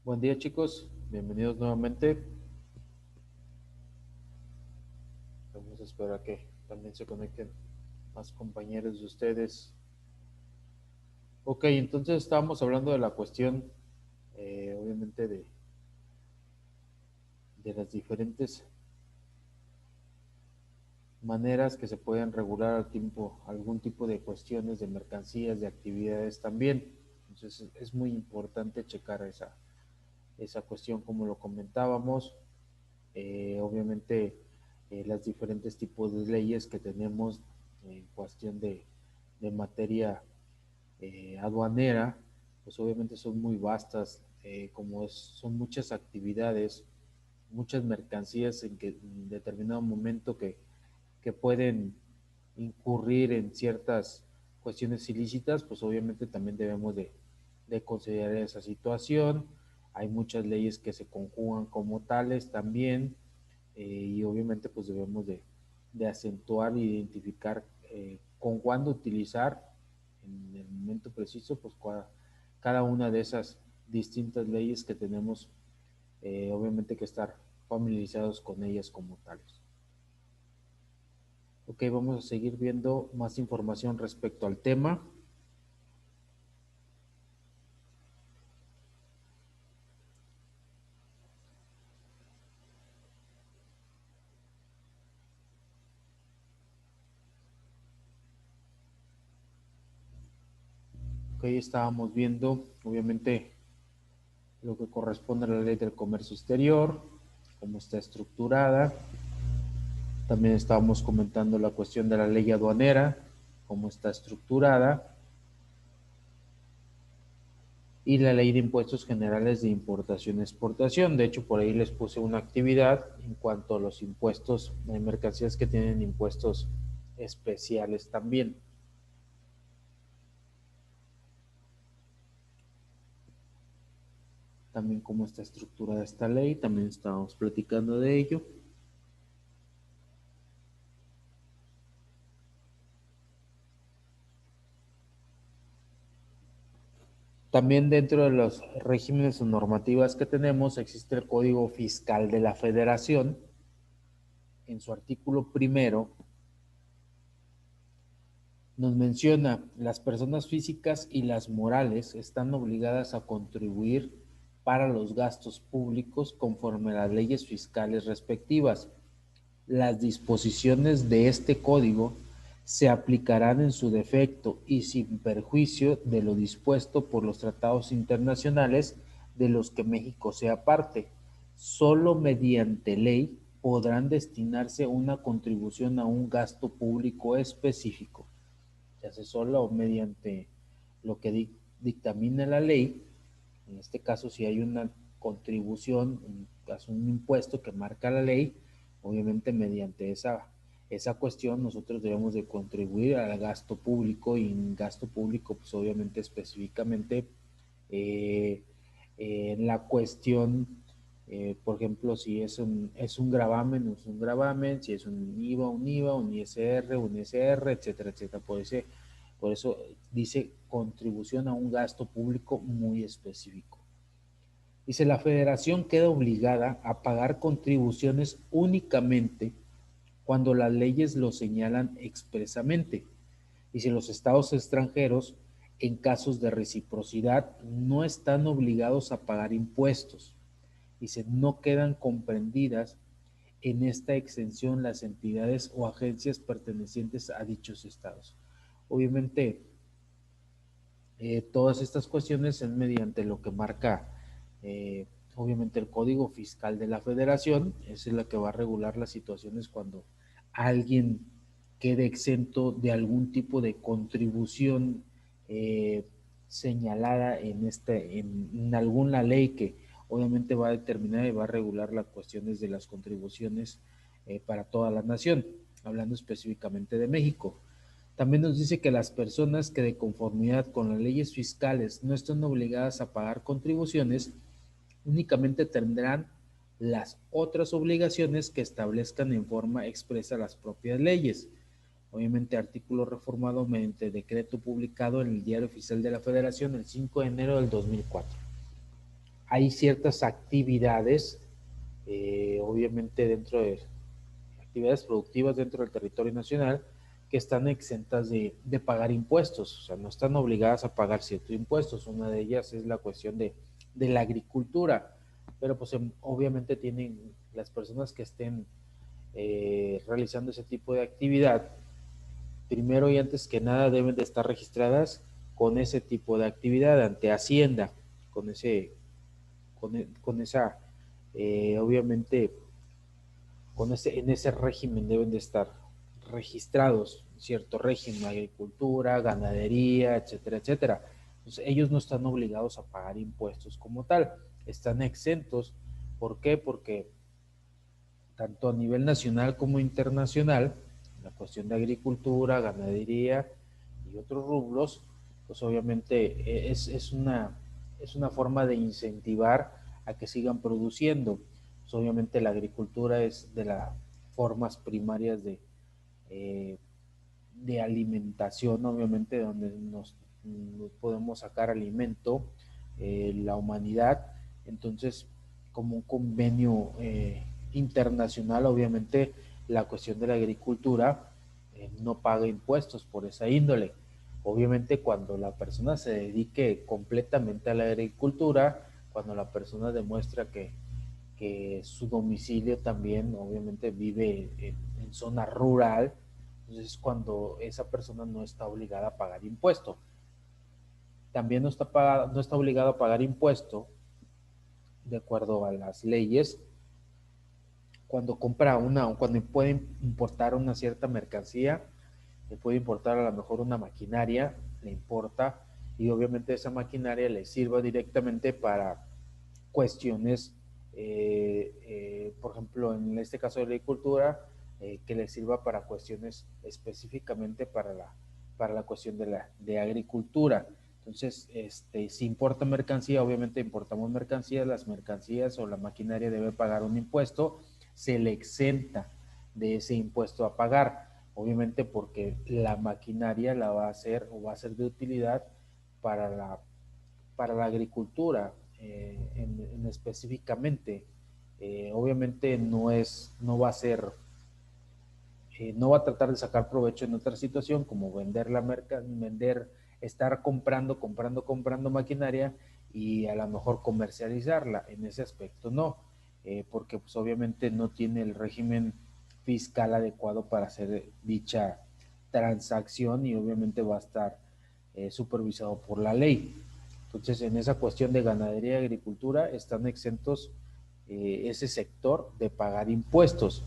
Buen día, chicos, bienvenidos nuevamente. Vamos a esperar a que también se conecten más compañeros de ustedes. Ok, entonces estábamos hablando de la cuestión, obviamente, de las diferentes maneras que se pueden regular al tiempo, algún tipo de cuestiones de mercancías, de actividades también. Entonces es muy importante checar esa cuestión, como lo comentábamos. Obviamente, las diferentes tipos de leyes que tenemos en cuestión de materia aduanera, pues obviamente son muy vastas, son muchas actividades, muchas mercancías en determinado momento que pueden incurrir en ciertas cuestiones ilícitas, pues obviamente también debemos de considerar esa situación. Hay muchas leyes que se conjugan como tales también, y obviamente pues debemos de acentuar e identificar con cuándo utilizar en el momento preciso pues cada una de esas distintas leyes que tenemos, obviamente que estar familiarizados con ellas como tales. Ok, vamos a seguir viendo más información respecto al tema. Ok, estábamos viendo obviamente lo que corresponde a la ley del comercio exterior, cómo está estructurada. También estábamos comentando la cuestión de la ley aduanera, cómo está estructurada, y la ley de impuestos generales de importación y exportación. De hecho, por ahí les puse una actividad en cuanto a los impuestos de mercancías que tienen impuestos especiales también. También cómo está estructurada esta ley, también estábamos platicando de ello. También dentro de los regímenes o normativas que tenemos existe el Código Fiscal de la Federación. En su artículo primero nos menciona: las personas físicas y las morales están obligadas a contribuir para los gastos públicos conforme a las leyes fiscales respectivas. Las disposiciones de este código se aplicarán en su defecto y sin perjuicio de lo dispuesto por los tratados internacionales de los que México sea parte. Solo mediante ley podrán destinarse una contribución a un gasto público específico. Se hace solo mediante lo que dictamina la ley. En este caso, si hay una contribución, un impuesto que marca la ley, obviamente mediante esa cuestión nosotros debemos de contribuir al gasto público, y en gasto público pues obviamente específicamente eh, en la cuestión, por ejemplo, si es un gravamen, es un gravamen, si es un IVA, un ISR, un ISR, etcétera, etcétera. Por eso dice contribución a un gasto público muy específico. Dice: la federación queda obligada a pagar contribuciones únicamente cuando las leyes lo señalan expresamente. Dice: los estados extranjeros, en casos de reciprocidad, no están obligados a pagar impuestos. Dice: no quedan comprendidas en esta exención las entidades o agencias pertenecientes a dichos estados. Obviamente, todas estas cuestiones son mediante lo que marca, obviamente, el Código Fiscal de la Federación. Esa es la que va a regular las situaciones cuando alguien quede exento de algún tipo de contribución eh, señalada en alguna ley que obviamente va a determinar y va a regular las cuestiones de las contribuciones para toda la nación, hablando específicamente de México. También nos dice que las personas que, de conformidad con las leyes fiscales, no están obligadas a pagar contribuciones, únicamente tendrán las otras obligaciones que establezcan en forma expresa las propias leyes. Obviamente, artículo reformado mediante decreto publicado en el Diario Oficial de la Federación el 5 de enero del 2004. hay ciertas actividades, obviamente dentro de actividades productivas dentro del territorio nacional, que están exentas de pagar impuestos, o sea, no están obligadas a pagar ciertos impuestos. Una de ellas es la cuestión de la agricultura, pero pues obviamente tienen las personas que estén realizando ese tipo de actividad, primero y antes que nada deben de estar registradas con ese tipo de actividad ante Hacienda, con ese, con esa, obviamente, en ese régimen deben de estar registrados, cierto régimen, agricultura, ganadería, etcétera, etcétera. Entonces, ellos no están obligados a pagar impuestos como tal, están exentos. ¿Por qué? Porque tanto a nivel nacional como internacional, la cuestión de agricultura, ganadería y otros rubros, pues obviamente es una forma de incentivar a que sigan produciendo. Pues obviamente la agricultura es de las formas primarias eh, de alimentación, obviamente, donde nos podemos sacar alimento, la humanidad. Entonces, como un convenio internacional, obviamente, la cuestión de la agricultura no paga impuestos por esa índole. Obviamente, cuando la persona se dedique completamente a la agricultura, cuando la persona demuestra que su domicilio también, obviamente, vive en zona rural, entonces cuando esa persona no está obligada a pagar impuesto. También no está obligado a pagar impuesto, de acuerdo a las leyes, cuando cuando puede importar una cierta mercancía, le puede importar a lo mejor una maquinaria, le importa, y obviamente esa maquinaria le sirva directamente para cuestiones, por ejemplo, en este caso de agricultura, que le sirva para cuestiones específicamente para la cuestión de agricultura. Entonces, si importa mercancía, obviamente importamos mercancías, las mercancías o la maquinaria debe pagar un impuesto, se le exenta de ese impuesto a pagar, obviamente porque la maquinaria la va a hacer o va a ser de utilidad para para la agricultura, específicamente. Obviamente no va a ser, no va a tratar de sacar provecho en otra situación como vender estar comprando maquinaria y a lo mejor comercializarla. En ese aspecto no, porque pues obviamente no tiene el régimen fiscal adecuado para hacer dicha transacción y obviamente va a estar supervisado por la ley. Entonces, en esa cuestión de ganadería y agricultura están exentos ese sector de pagar impuestos.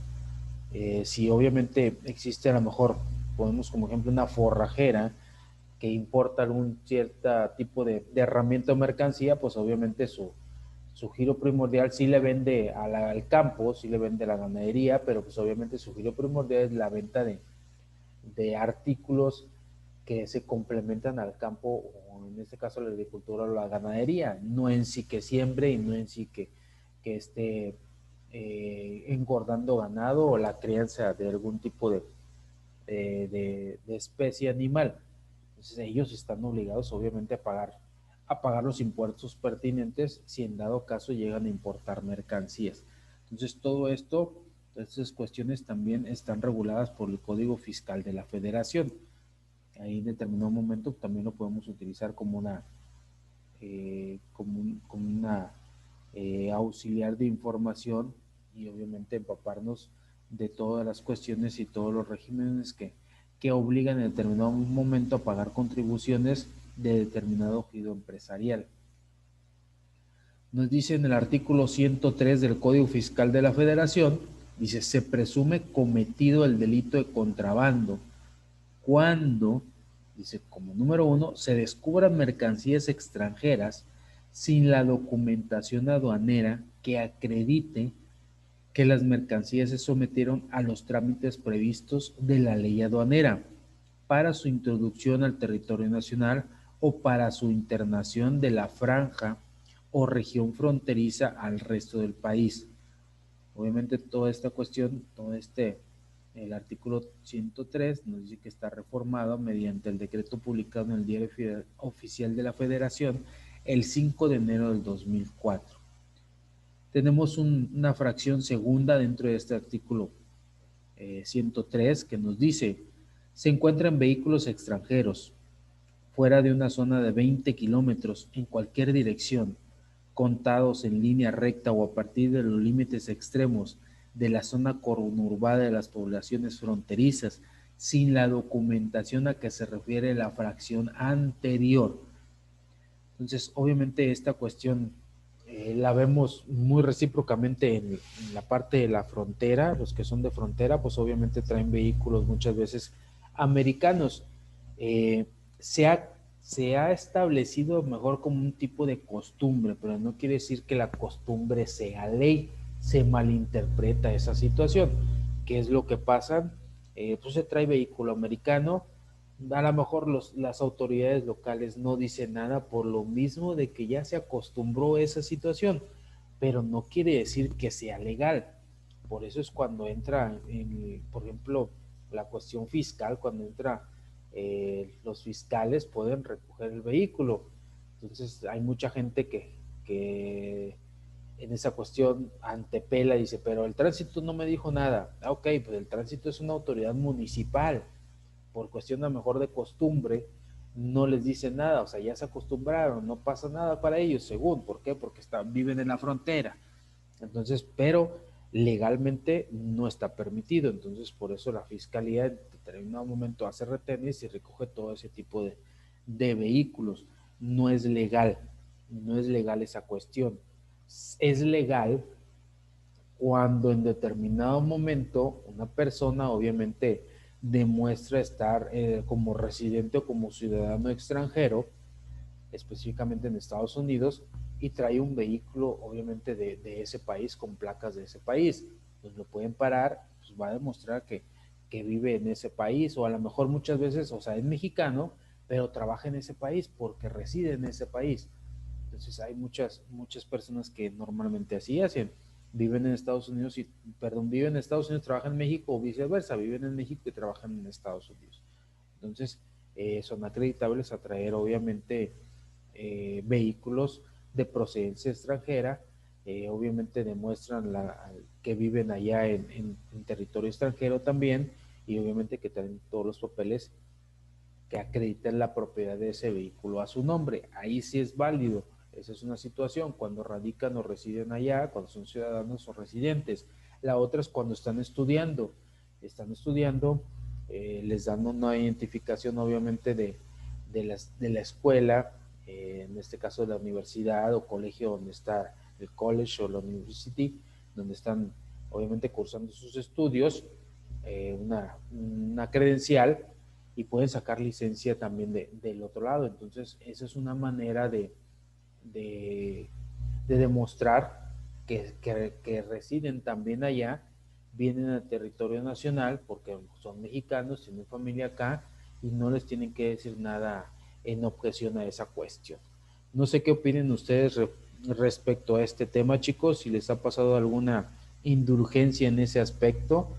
Si obviamente existe a lo mejor, ponemos como ejemplo una forrajera que importa algún cierto tipo de herramienta o mercancía, pues obviamente su giro primordial sí le vende al campo, sí le vende a la ganadería, pero pues obviamente su giro primordial es la venta de artículos que se complementan al campo, o en este caso la agricultura o la ganadería, no en sí que siembre y no en sí que esté engordando ganado o la crianza de algún tipo de especie animal. Entonces ellos están obligados obviamente a pagar los impuestos pertinentes si en dado caso llegan a importar mercancías. Entonces todo esto, estas cuestiones también están reguladas por el Código Fiscal de la Federación. Ahí en determinado momento también lo podemos utilizar como como una auxiliar de información y obviamente empaparnos de todas las cuestiones y todos los regímenes que obligan en determinado momento a pagar contribuciones de determinado giro empresarial. Nos dice en el artículo 103 del Código Fiscal de la Federación, dice, se presume cometido el delito de contrabando cuando, dice, como número uno, se descubran mercancías extranjeras sin la documentación aduanera que acredite que las mercancías se sometieron a los trámites previstos de la ley aduanera para su introducción al territorio nacional o para su internación de la franja o región fronteriza al resto del país. Obviamente toda esta cuestión, el artículo 103 nos dice que está reformado mediante el decreto publicado en el Diario Oficial de la Federación el 5 de enero del 2004. Tenemos una fracción segunda dentro de este artículo 103 que nos dice, se encuentran vehículos extranjeros fuera de una zona de 20 kilómetros en cualquier dirección, contados en línea recta o a partir de los límites extremos de la zona conurbada de las poblaciones fronterizas, sin la documentación a que se refiere la fracción anterior. Entonces, obviamente esta cuestión la vemos muy recíprocamente en la parte de la frontera. Los que son de frontera, pues obviamente traen vehículos muchas veces americanos. Eh, se ha establecido mejor como un tipo de costumbre, pero no quiere decir que la costumbre sea ley. Se malinterpreta esa situación. ¿Qué es lo que pasa? Pues se trae vehículo americano, a lo mejor las autoridades locales no dicen nada por lo mismo de que ya se acostumbró a esa situación, pero no quiere decir que sea legal. Por eso es cuando entra, por ejemplo, la cuestión fiscal, cuando entra los fiscales pueden recoger el vehículo. Entonces hay mucha gente que en esa cuestión antepela y dice, pero el tránsito no me dijo nada. Ah, ok, pues el tránsito es una autoridad municipal, por cuestión a lo mejor de costumbre, no les dicen nada, o sea, ya se acostumbraron, no pasa nada para ellos, según, ¿por qué? Porque viven en la frontera. Entonces, pero legalmente no está permitido, entonces por eso la fiscalía en determinado momento hace retenes y recoge todo ese tipo de vehículos. No es legal, no es legal esa cuestión. Es legal cuando en determinado momento una persona obviamente demuestra estar como residente o como ciudadano extranjero, específicamente en Estados Unidos, y trae un vehículo obviamente de ese país con placas de ese país. Pues lo pueden parar, pues va a demostrar que vive en ese país, o a lo mejor muchas veces, o sea, es mexicano, pero trabaja en ese país porque reside en ese país. Entonces hay muchas personas que normalmente así hacen, viven en Estados Unidos y, perdón, viven en Estados Unidos, trabajan en México o viceversa, viven en México y trabajan en Estados Unidos. Entonces son acreditables a traer obviamente vehículos de procedencia extranjera, obviamente demuestran que viven allá en territorio extranjero también, y obviamente que traen todos los papeles que acrediten la propiedad de ese vehículo a su nombre. Ahí sí es válido. Esa es una situación cuando radican o residen allá, cuando son ciudadanos o residentes. La otra es cuando están estudiando. Están estudiando, les dan una identificación obviamente de la escuela, en este caso de la universidad o colegio donde está el college o la university, donde están obviamente cursando sus estudios, una credencial, y pueden sacar licencia también del otro lado. Entonces, esa es una manera de, de demostrar que residen también allá, vienen al territorio nacional porque son mexicanos, tienen familia acá y no les tienen que decir nada en objeción a esa cuestión. No sé qué opinen ustedes respecto a este tema, chicos, si les ha pasado alguna indulgencia en ese aspecto.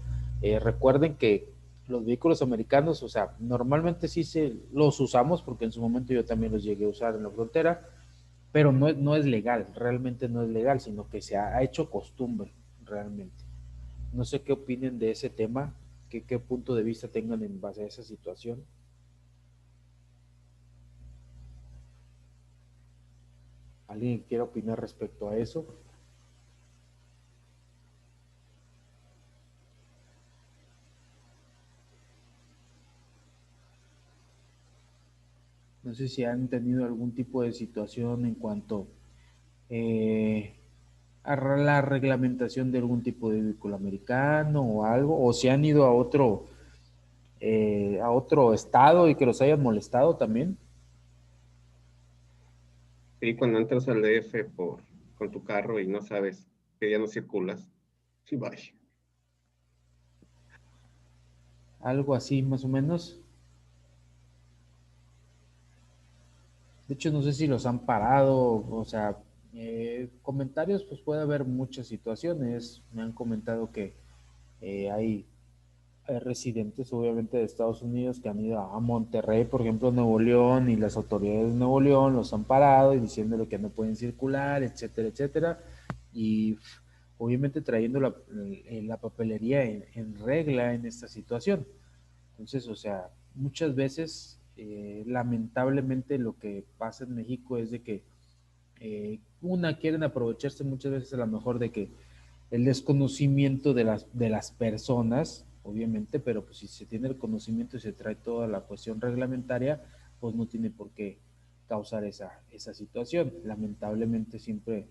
Recuerden que los vehículos americanos, o sea, normalmente sí los usamos porque en su momento yo también los llegué a usar en la frontera, pero no es legal, realmente no es legal, sino que se ha hecho costumbre, realmente. No sé qué opinen de ese tema, qué punto de vista tengan en base a esa situación. ¿Alguien quiere opinar respecto a eso? No sé si han tenido algún tipo de situación en cuanto eh, a la reglamentación de algún tipo de vehículo americano o algo, o si han ido a otro estado y que los hayan molestado también. Sí, cuando entras al DF con tu carro y no sabes que ya no circulas. Sí, vaya. Algo así más o menos. De hecho, no sé si los han parado, o sea, comentarios, pues puede haber muchas situaciones. Me han comentado que eh, hay, residentes, obviamente, de Estados Unidos que han ido a Monterrey, por ejemplo, Nuevo León, y las autoridades de Nuevo León los han parado y diciéndole que no pueden circular, etcétera, etcétera. Y obviamente trayendo la papelería en regla en esta situación. Entonces, o sea, muchas veces, lamentablemente, lo que pasa en México es de que quieren aprovecharse muchas veces a lo mejor de que el desconocimiento de las personas, obviamente, pero pues si se tiene el conocimiento y se trae toda la cuestión reglamentaria, pues no tiene por qué causar esa situación. Lamentablemente siempre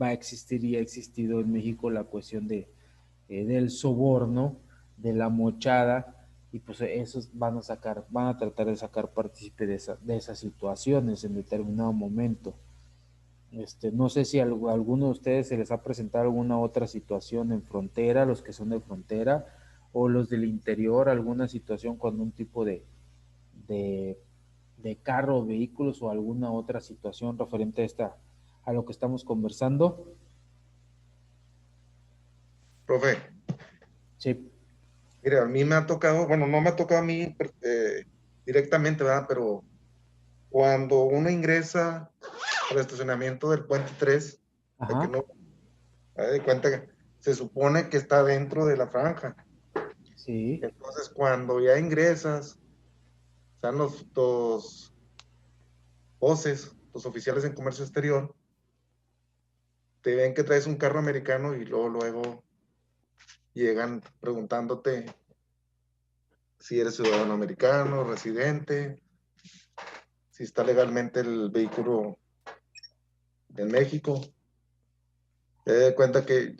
va a existir y ha existido en México la cuestión del soborno, de la mochada, y pues esos van a tratar de sacar partícipe de esas situaciones en determinado momento. No sé si a alguno de ustedes se les ha presentado alguna otra situación en frontera, los que son de frontera, o los del interior, alguna situación con un tipo de, de carro o vehículos, o alguna otra situación referente a lo que estamos conversando. Profe, Sí. mire, a mí me ha tocado, bueno, no me ha tocado a mí directamente, ¿verdad? Pero cuando uno ingresa al estacionamiento del Puente 3, para que Ajá. no se dé cuenta que se supone que está dentro de la franja. Sí. Entonces, cuando ya ingresas, están los voces, los oficiales en comercio exterior, te ven que traes un carro americano y luego llegan preguntándote si eres ciudadano americano, residente, si está legalmente el vehículo en México. Te das cuenta que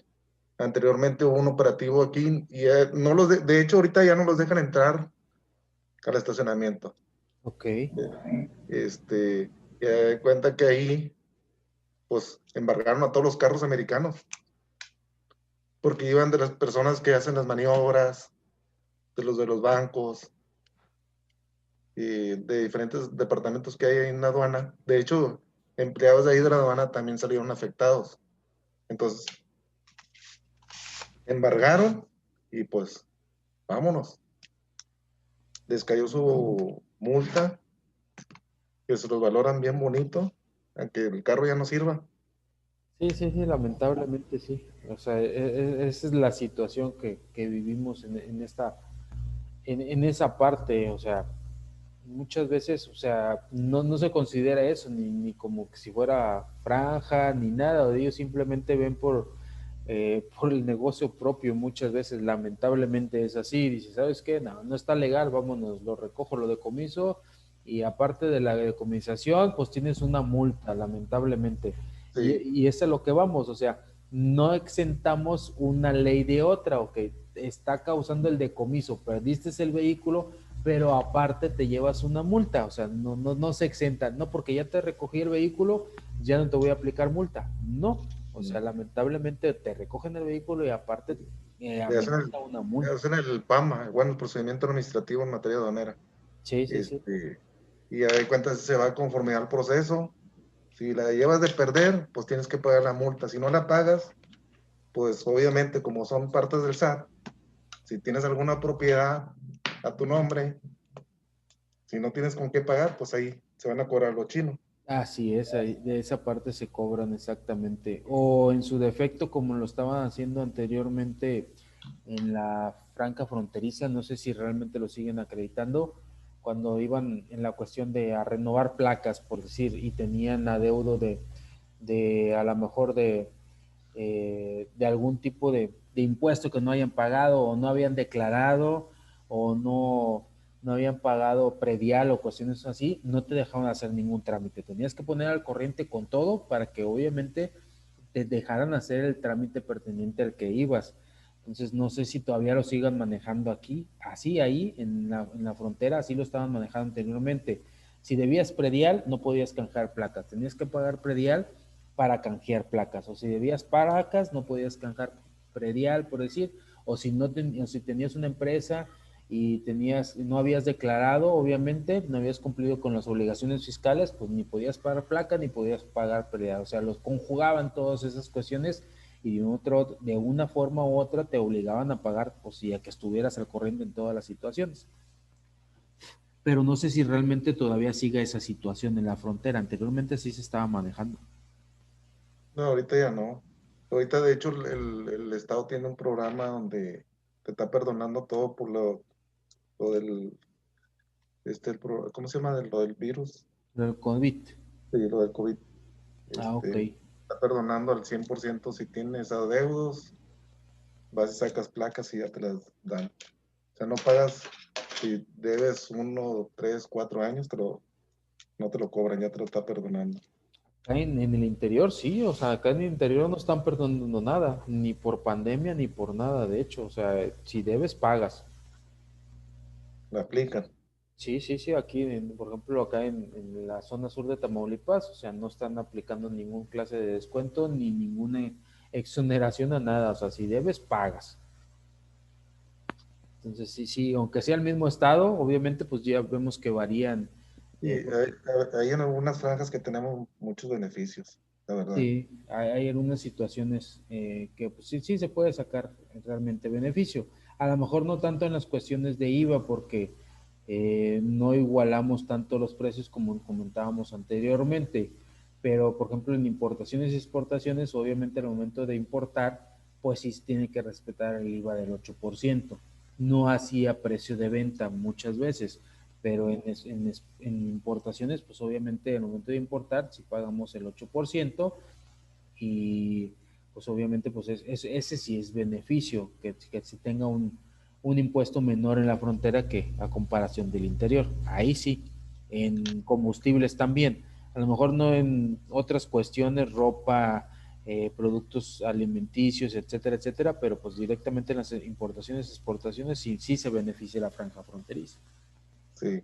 anteriormente hubo un operativo aquí y no de hecho ahorita ya no los dejan entrar al estacionamiento. Ok. Te das cuenta que ahí pues embargaron a todos los carros americanos porque iban de las personas que hacen las maniobras, de los bancos, y de diferentes departamentos que hay ahí en la aduana. De hecho, empleados de ahí de la aduana también salieron afectados. Entonces, embargaron y pues vámonos. Les cayó su multa, que se los valoran bien bonito, aunque el carro ya no sirva. Sí, sí, sí, lamentablemente sí. O sea, esa es la situación que vivimos en esa parte. O sea, muchas veces, o sea, no se considera eso, ni como que si fuera franja, ni nada. Ellos simplemente ven por el negocio propio. Muchas veces, lamentablemente, es así. Dice, ¿sabes qué? No está legal, vámonos, lo recojo, lo decomiso. Y aparte de la decomisación, pues tienes una multa, lamentablemente. Y, Sí, y es a lo que vamos, o sea, no exentamos una ley de otra, o que está causando el decomiso, perdiste el vehículo, pero aparte te llevas una multa. O sea, no se exenta, no porque ya te recogí el vehículo, ya no te voy a aplicar multa, no. O sea, lamentablemente te recogen el vehículo y aparte le amerita una multa. hacen el PAMA, bueno, el procedimiento administrativo en materia aduanera. Sí, sí, sí. Este, y a de cuenta se va conforme al proceso. Si la llevas de perder, pues tienes que pagar la multa. Si no la pagas, pues obviamente como son partes del SAT, si tienes alguna propiedad a tu nombre, si no tienes con qué pagar, pues ahí se van a cobrar los chinos. Así es, de esa parte se cobran exactamente. O en su defecto, como lo estaban haciendo anteriormente en la franca fronteriza, no sé si realmente lo siguen acreditando, cuando iban en la cuestión de a renovar placas, por decir, y tenían adeudo de a lo mejor de algún tipo de impuesto que no hayan pagado o no habían declarado, o no habían pagado predial o cuestiones así, no te dejaban hacer ningún trámite. Tenías que poner al corriente con todo para que obviamente te dejaran hacer el trámite pertinente al que ibas. Entonces, no sé si todavía lo sigan manejando aquí, así ahí en la frontera, así lo estaban manejando anteriormente. Si debías predial, no podías canjear placas, tenías que pagar predial para canjear placas, o si debías placas, no podías canjear predial, por decir, o si tenías una empresa y no habías declarado, obviamente, no habías cumplido con las obligaciones fiscales, pues ni podías pagar placa ni podías pagar predial. O sea, los conjugaban todas esas cuestiones y de una forma u otra te obligaban a pagar, pues, y a que estuvieras al corriente en todas las situaciones. Pero no sé si realmente todavía siga esa situación en la frontera. Anteriormente sí se estaba manejando. No, ahorita ya no. Ahorita, de hecho, el Estado tiene un programa donde te está perdonando todo por lo del, ¿cómo se llama? Lo del virus, El COVID. sí, lo del COVID. Ah, ok. Está perdonando al 100% si tienes adeudos, vas y sacas placas y ya te las dan. O sea, no pagas si debes 1, 3, 4 años, pero no te lo cobran, ya te lo está perdonando. Acá en el interior sí, o sea, acá en el interior no están perdonando nada, ni por pandemia ni por nada, de hecho, o sea, si debes, pagas. La aplican. Sí, sí, sí, aquí, por ejemplo, acá en la zona sur de Tamaulipas, o sea, no están aplicando ningún clase de descuento ni ninguna exoneración a nada, o sea, si debes, pagas. Entonces, sí, sí, aunque sea el mismo estado, obviamente, pues ya vemos que varían. Y Porque hay en algunas franjas que tenemos muchos beneficios, la verdad. sí, hay algunas situaciones que pues, sí, sí se puede sacar realmente beneficio. A lo mejor no tanto en las cuestiones de IVA, porque no igualamos tanto los precios como comentábamos anteriormente, pero por ejemplo en importaciones y exportaciones, obviamente al momento de importar, pues sí se tiene que respetar el IVA del 8%, no así a precio de venta muchas veces, pero en importaciones, pues obviamente al momento de importar, si pagamos el 8% y pues obviamente pues ese sí es beneficio, que se tenga un impuesto menor en la frontera que a comparación del interior. Ahí sí, en combustibles también, a lo mejor no en otras cuestiones, ropa, productos alimenticios, etcétera, etcétera, pero pues directamente en las importaciones, exportaciones sí, sí se beneficia la franja fronteriza. Sí.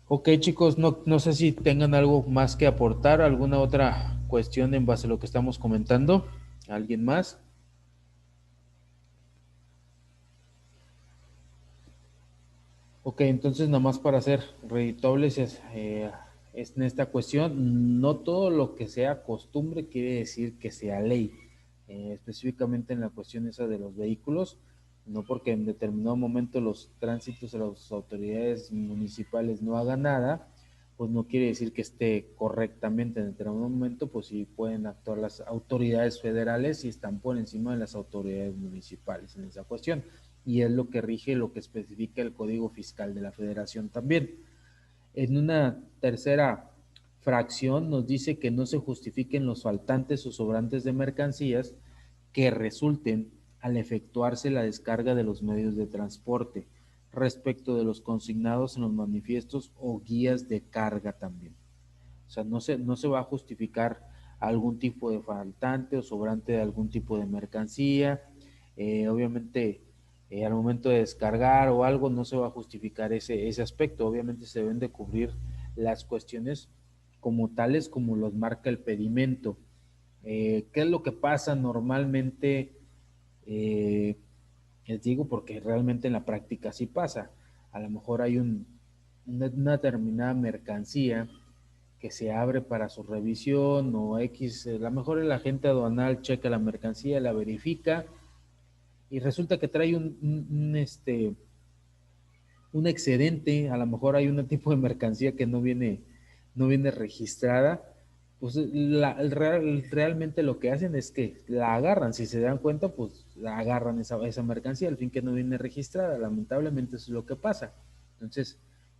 Ok, chicos, no, no sé si tengan algo más que aportar, alguna otra cuestión en base a lo que estamos comentando. ¿Alguien más? Ok, entonces nada más para ser reditables es en esta cuestión, no todo lo que sea costumbre quiere decir que sea ley. Específicamente en la cuestión esa de los vehículos, no porque en determinado momento los tránsitos de las autoridades municipales no hagan nada, pues no quiere decir que esté correctamente. En determinado momento, pues sí pueden actuar las autoridades federales y están por encima de las autoridades municipales en esa cuestión, y es lo que rige, lo que especifica el Código Fiscal de la Federación también. En una tercera fracción nos dice que no se justifiquen los faltantes o sobrantes de mercancías que resulten al efectuarse la descarga de los medios de transporte respecto de los consignados en los manifiestos o guías de carga también. O sea, no se va a justificar algún tipo de faltante o sobrante de algún tipo de mercancía. Obviamente, al momento de descargar o algo, no se va a justificar ese aspecto. Obviamente se deben de cubrir las cuestiones como tales, como los marca el pedimento. ¿Qué es lo que pasa normalmente? Eh, Les digo porque realmente en la práctica sí pasa. A lo mejor hay una determinada mercancía que se abre para su revisión o X, a lo mejor el agente aduanal checa la mercancía, la verifica y resulta que trae un excedente, a lo mejor hay un tipo de mercancía que no viene registrada, pues realmente lo que hacen es que la agarran, si se dan cuenta, pues la agarran esa mercancía, al fin que no viene registrada, lamentablemente eso es lo que pasa. Entonces,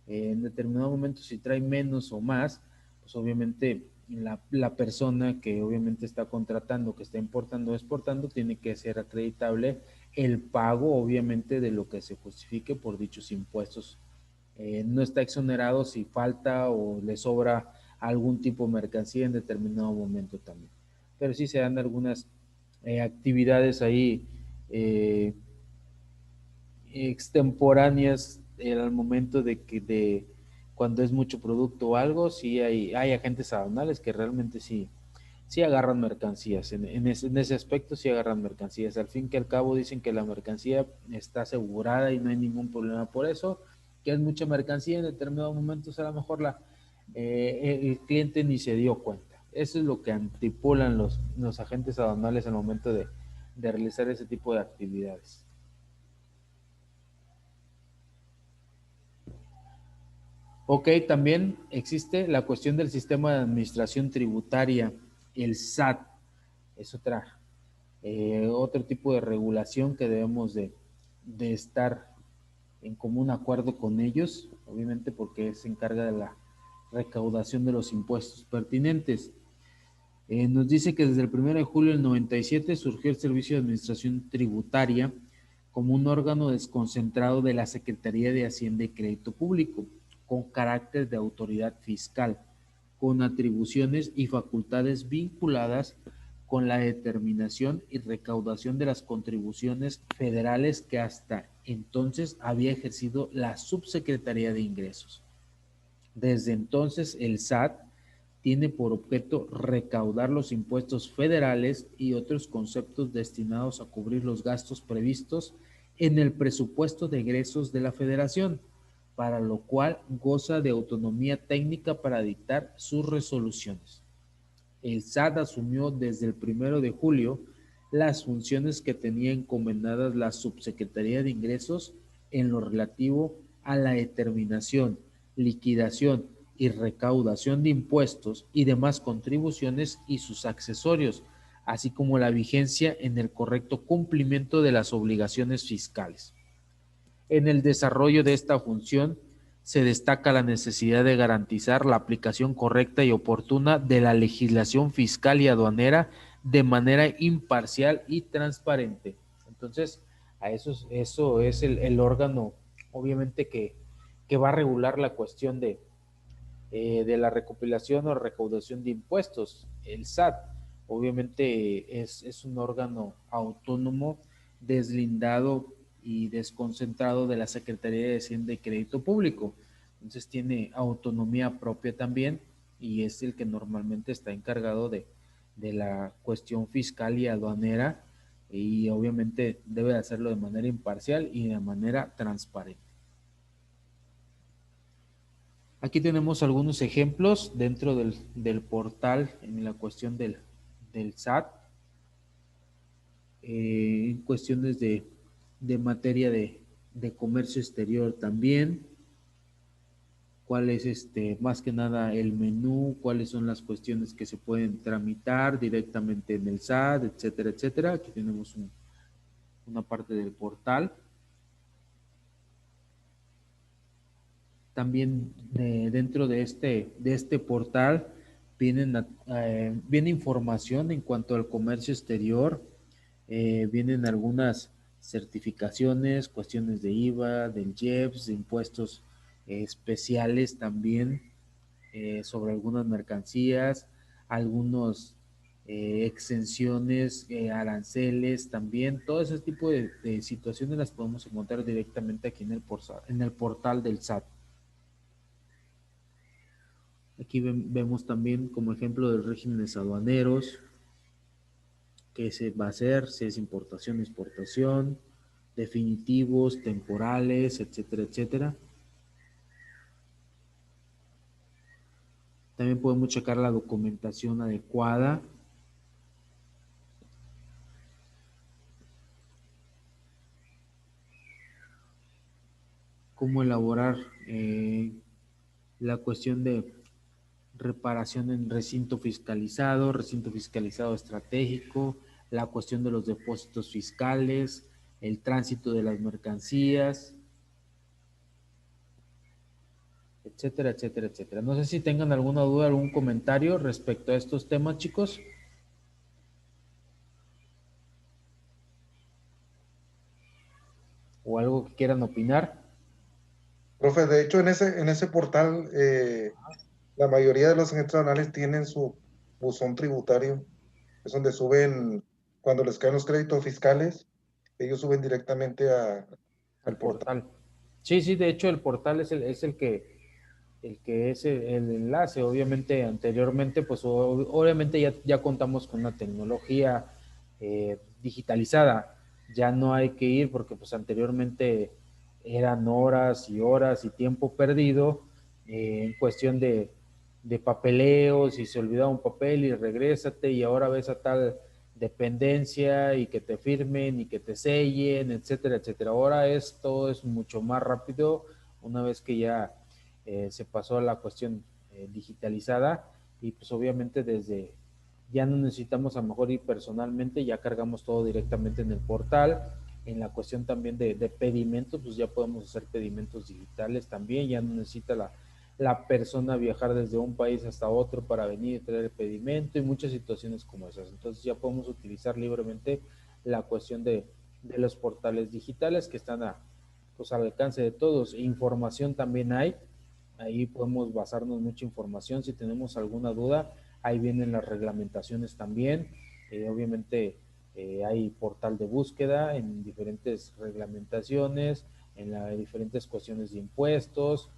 en determinado momento, si trae menos o más, pues obviamente la persona que obviamente está contratando, que está importando o exportando, tiene que ser acreditable el pago, obviamente, de lo que se justifique por dichos impuestos. No está exonerado si falta o le sobra algún tipo de mercancía en determinado momento también. Pero sí se dan algunas actividades ahí eh, extemporáneas al momento de cuando es mucho producto o algo, sí hay agentes aduanales que realmente sí agarran mercancías, en ese aspecto sí agarran mercancías. Al fin que al cabo dicen que la mercancía está asegurada y no hay ningún problema por eso, que es mucha mercancía en determinados momentos a lo mejor el cliente ni se dio cuenta. Eso es lo que antipulan los agentes aduanales al momento de realizar ese tipo de actividades. Ok, también existe la cuestión del sistema de administración tributaria, el SAT, es otro tipo de regulación que debemos de estar en común acuerdo con ellos, obviamente porque se encarga de la recaudación de los impuestos pertinentes. Nos dice que desde el 1 de julio del 97 surgió el Servicio de Administración Tributaria como un órgano desconcentrado de la Secretaría de Hacienda y Crédito Público, con carácter de autoridad fiscal, con atribuciones y facultades vinculadas con la determinación y recaudación de las contribuciones federales que hasta entonces había ejercido la Subsecretaría de Ingresos. Desde entonces, el SAT tiene por objeto recaudar los impuestos federales y otros conceptos destinados a cubrir los gastos previstos en el presupuesto de egresos de la Federación, para lo cual goza de autonomía técnica para dictar sus resoluciones. El SAT asumió desde el 1 de julio las funciones que tenía encomendadas la Subsecretaría de Ingresos en lo relativo a la determinación, liquidación y recaudación de impuestos y demás contribuciones y sus accesorios, así como la vigencia en el correcto cumplimiento de las obligaciones fiscales. En el desarrollo de esta función se destaca la necesidad de garantizar la aplicación correcta y oportuna de la legislación fiscal y aduanera de manera imparcial y transparente. Entonces, eso es el órgano, obviamente, que va a regular la cuestión de la recopilación o recaudación de impuestos. El SAT, obviamente, es un órgano autónomo, deslindado y desconcentrado de la Secretaría de Hacienda y Crédito Público. Entonces tiene autonomía propia también y es el que normalmente está encargado de la cuestión fiscal y aduanera, y obviamente debe hacerlo de manera imparcial y de manera transparente. Aquí tenemos algunos ejemplos dentro del portal en la cuestión del SAT, cuestiones de materia de comercio exterior también, cuál es más que nada el menú, cuáles son las cuestiones que se pueden tramitar directamente en el SAT, etcétera, etcétera. Aquí tenemos una parte del portal. También dentro de este portal viene información en cuanto al comercio exterior, vienen algunas certificaciones, cuestiones de IVA, del IEPS, de impuestos especiales también, sobre algunas mercancías, algunos exenciones, aranceles también. Todo ese tipo de situaciones las podemos encontrar directamente aquí en el portal del SAT. Aquí vemos también como ejemplo de regímenes aduaneros, qué se va a hacer, si es importación, exportación, definitivos, temporales, etcétera, etcétera. También podemos checar la documentación adecuada. Cómo elaborar la cuestión de reparación en recinto fiscalizado estratégico, la cuestión de los depósitos fiscales, el tránsito de las mercancías, etcétera, etcétera, etcétera. No sé si tengan alguna duda, algún comentario respecto a estos temas, chicos. O algo que quieran opinar. Profe, de hecho, en ese portal, la mayoría de los agentes aduanales tienen su buzón tributario, es donde suben, cuando les caen los créditos fiscales, ellos suben directamente Al al portal. portal. Sí, sí, de hecho el portal es el que es el enlace. Obviamente anteriormente, pues obviamente ya contamos con una tecnología digitalizada. Ya no hay que ir porque pues anteriormente eran horas y horas y tiempo perdido en cuestión de papeleo, si se olvidó un papel y regrésate y ahora ves a tal dependencia y que te firmen y que te sellen, etcétera, etcétera. Ahora esto es mucho más rápido una vez que ya se pasó a la cuestión digitalizada y pues obviamente desde ya no necesitamos a lo mejor ir personalmente, ya cargamos todo directamente en el portal. En la cuestión también de pedimentos, pues ya podemos hacer pedimentos digitales también, ya no necesita la persona viajar desde un país hasta otro para venir y traer el pedimento y muchas situaciones como esas. Entonces ya podemos utilizar libremente la cuestión de los portales digitales que están pues al alcance de todos. Información también hay, ahí podemos basarnos mucha información. Si tenemos alguna duda, ahí vienen las reglamentaciones también. Obviamente hay portal de búsqueda en diferentes reglamentaciones, en diferentes cuestiones de impuestos,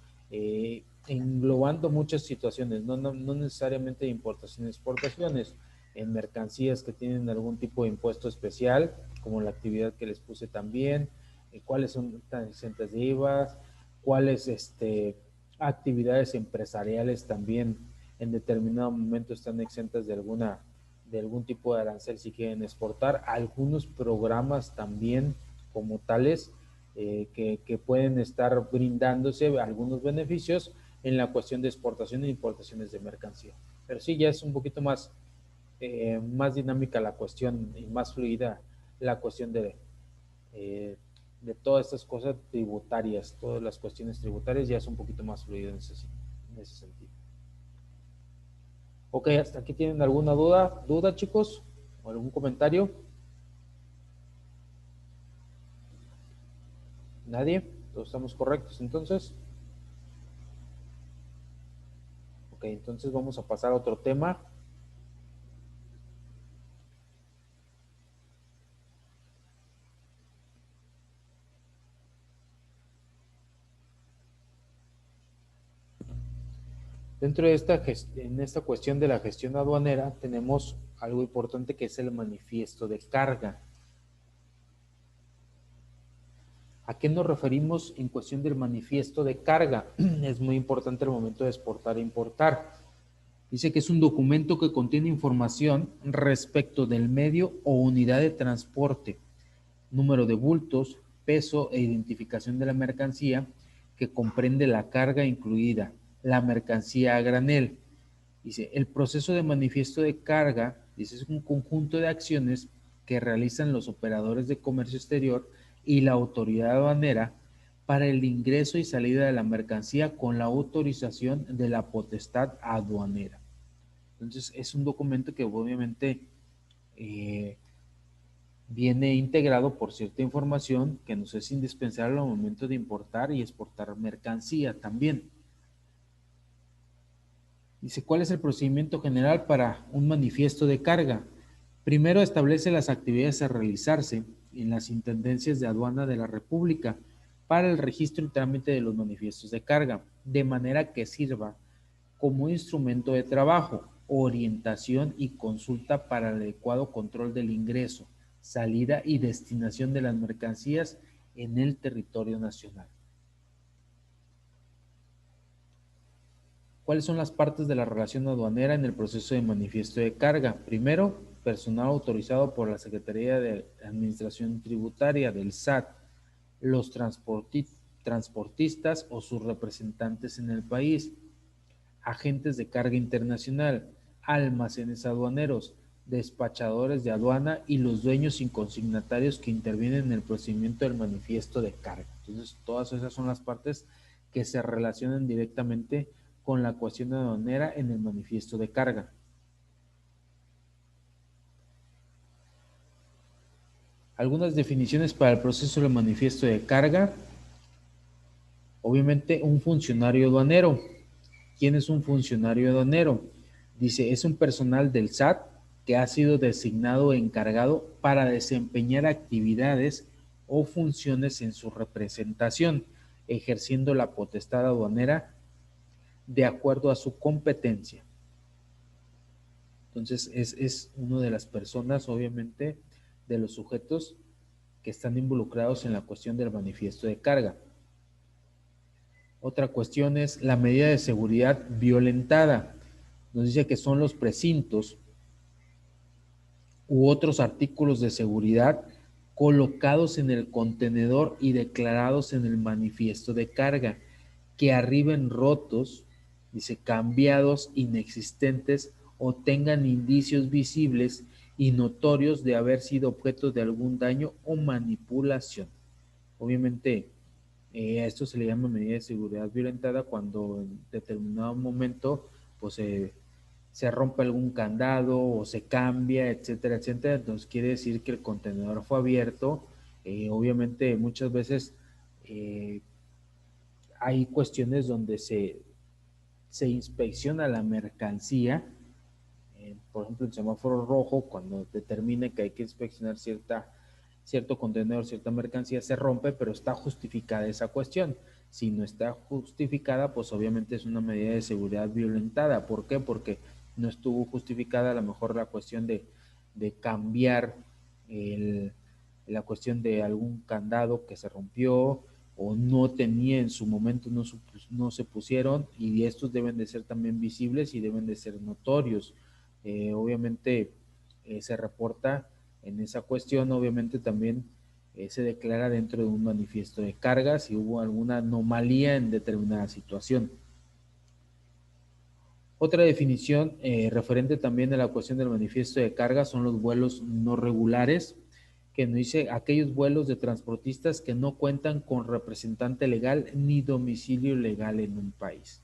englobando muchas situaciones, no necesariamente de importaciones, exportaciones, en mercancías que tienen algún tipo de impuesto especial, como la actividad que les puse también, cuáles son tan exentas de IVA, cuáles actividades empresariales también en determinado momento están exentas de algún tipo de arancel si quieren exportar, algunos programas también como tales que pueden estar brindándose algunos beneficios en la cuestión de exportación e importaciones de mercancía. Pero sí, ya es un poquito más dinámica la cuestión y más fluida la cuestión de todas estas cosas tributarias, todas las cuestiones tributarias ya es un poquito más fluido en ese sentido. Ok, hasta aquí tienen alguna duda chicos, o algún comentario. ¿Nadie? ¿Todos estamos correctos entonces? Ok, entonces vamos a pasar a otro tema. Dentro de en esta cuestión de la gestión aduanera tenemos algo importante que es el manifiesto de carga. ¿A qué nos referimos en cuestión del manifiesto de carga? Es muy importante al momento de exportar e importar. Dice que es un documento que contiene información respecto del medio o unidad de transporte, número de bultos, peso e identificación de la mercancía, que comprende la carga incluida, la mercancía a granel. Dice, el proceso de manifiesto de carga, dice, es un conjunto de acciones que realizan los operadores de comercio exterior y la autoridad aduanera para el ingreso y salida de la mercancía con la autorización de la potestad aduanera. Entonces, es un documento que obviamente viene integrado por cierta información que nos es indispensable al momento de importar y exportar mercancía también. Dice, ¿cuál es el procedimiento general para un manifiesto de carga? Primero establece las actividades a realizarse en las intendencias de aduana de la República para el registro y trámite de los manifiestos de carga, de manera que sirva como instrumento de trabajo, orientación y consulta para el adecuado control del ingreso, salida y destinación de las mercancías en el territorio nacional. ¿Cuáles son las partes de la relación aduanera en el proceso de manifiesto de carga? Primero, personal autorizado por la Secretaría de Administración Tributaria del SAT, los transportistas o sus representantes en el país, agentes de carga internacional, almacenes aduaneros, despachadores de aduana y los dueños inconsignatarios que intervienen en el procedimiento del manifiesto de carga. Entonces, todas esas son las partes que se relacionan directamente con la cuestión aduanera en el manifiesto de carga. Algunas definiciones para el proceso del manifiesto de carga. Obviamente, un funcionario aduanero. ¿Quién es un funcionario aduanero? Dice, es un personal del SAT que ha sido designado o encargado para desempeñar actividades o funciones en su representación, ejerciendo la potestad aduanera de acuerdo a su competencia. Entonces, es una de las personas, obviamente, de los sujetos que están involucrados en la cuestión del manifiesto de carga. Otra cuestión es la medida de seguridad violentada. Nos dice que son los precintos u otros artículos de seguridad colocados en el contenedor y declarados en el manifiesto de carga, que arriben rotos, dice, cambiados, inexistentes o tengan indicios visibles y notorios de haber sido objeto de algún daño o manipulación. Obviamente, a esto se le llama medida de seguridad violentada cuando en determinado momento pues se rompe algún candado o se cambia, etcétera, etcétera. Entonces quiere decir que el contenedor fue abierto. Obviamente muchas veces hay cuestiones donde se inspecciona la mercancía. Por ejemplo, el semáforo rojo, cuando determine que hay que inspeccionar cierto contenedor, cierta mercancía, se rompe, pero está justificada esa cuestión. Si no está justificada, pues obviamente es una medida de seguridad violentada. ¿Por qué? Porque no estuvo justificada a lo mejor la cuestión de cambiar la cuestión de algún candado que se rompió o no tenía en su momento, no se pusieron, y estos deben de ser también visibles y deben de ser notorios. Obviamente se reporta en esa cuestión, obviamente también se declara dentro de un manifiesto de carga si hubo alguna anomalía en determinada situación. Otra definición referente también a la cuestión del manifiesto de carga son los vuelos no regulares, que nos dice aquellos vuelos de transportistas que no cuentan con representante legal ni domicilio legal en un país.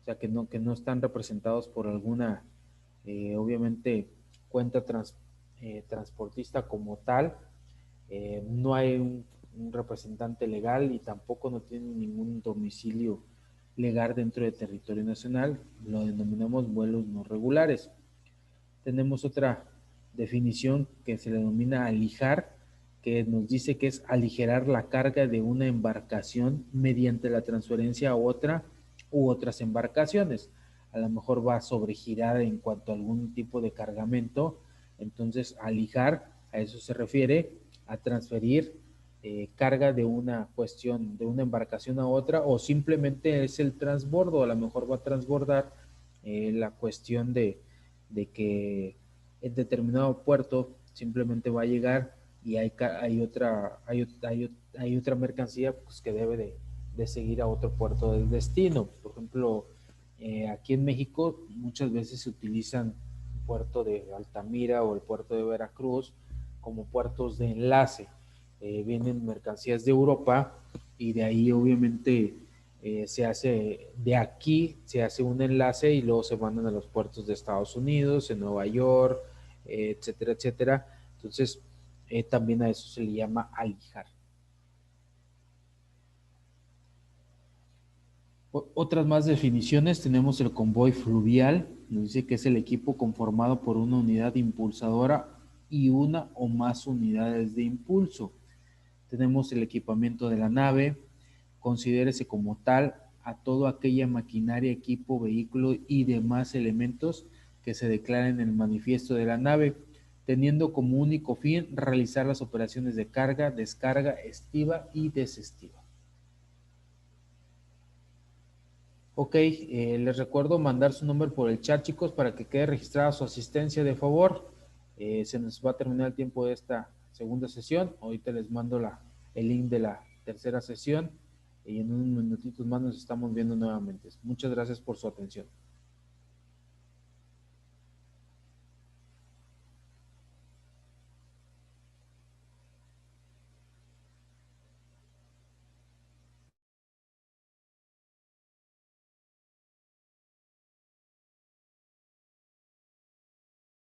O sea, que no están representados por alguna, obviamente, cuenta transportista como tal. No hay un representante legal y tampoco no tienen ningún domicilio legal dentro del territorio nacional. Lo denominamos vuelos no regulares. Tenemos otra definición que se le denomina alijar, que nos dice que es aligerar la carga de una embarcación mediante la transferencia a otra u otras embarcaciones. A lo mejor va sobregirada en cuanto a algún tipo de cargamento, entonces alijar, a eso se refiere, a transferir carga de una cuestión, de una embarcación a otra, o simplemente es el transbordo, a lo mejor va a transbordar la cuestión de que en determinado puerto simplemente va a llegar y hay otra mercancía pues, que debe de seguir a otro puerto del destino. Por ejemplo, aquí en México muchas veces se utilizan el puerto de Altamira o el puerto de Veracruz como puertos de enlace. Vienen mercancías de Europa y de ahí obviamente se hace, de aquí se hace un enlace y luego se mandan a los puertos de Estados Unidos, en Nueva York, etcétera, etcétera. Entonces, también a eso se le llama alijar. Otras más definiciones, tenemos el convoy fluvial, nos dice que es el equipo conformado por una unidad impulsadora y una o más unidades de impulso. Tenemos el equipamiento de la nave, considérese como tal a toda aquella maquinaria, equipo, vehículo y demás elementos que se declaren en el manifiesto de la nave, teniendo como único fin realizar las operaciones de carga, descarga, estiva y desestiva. Ok, les recuerdo mandar su nombre por el chat, chicos, para que quede registrada su asistencia de favor. Se nos va a terminar el tiempo de esta segunda sesión. Ahorita les mando el link de la tercera sesión y en unos minutitos más nos estamos viendo nuevamente. Muchas gracias por su atención.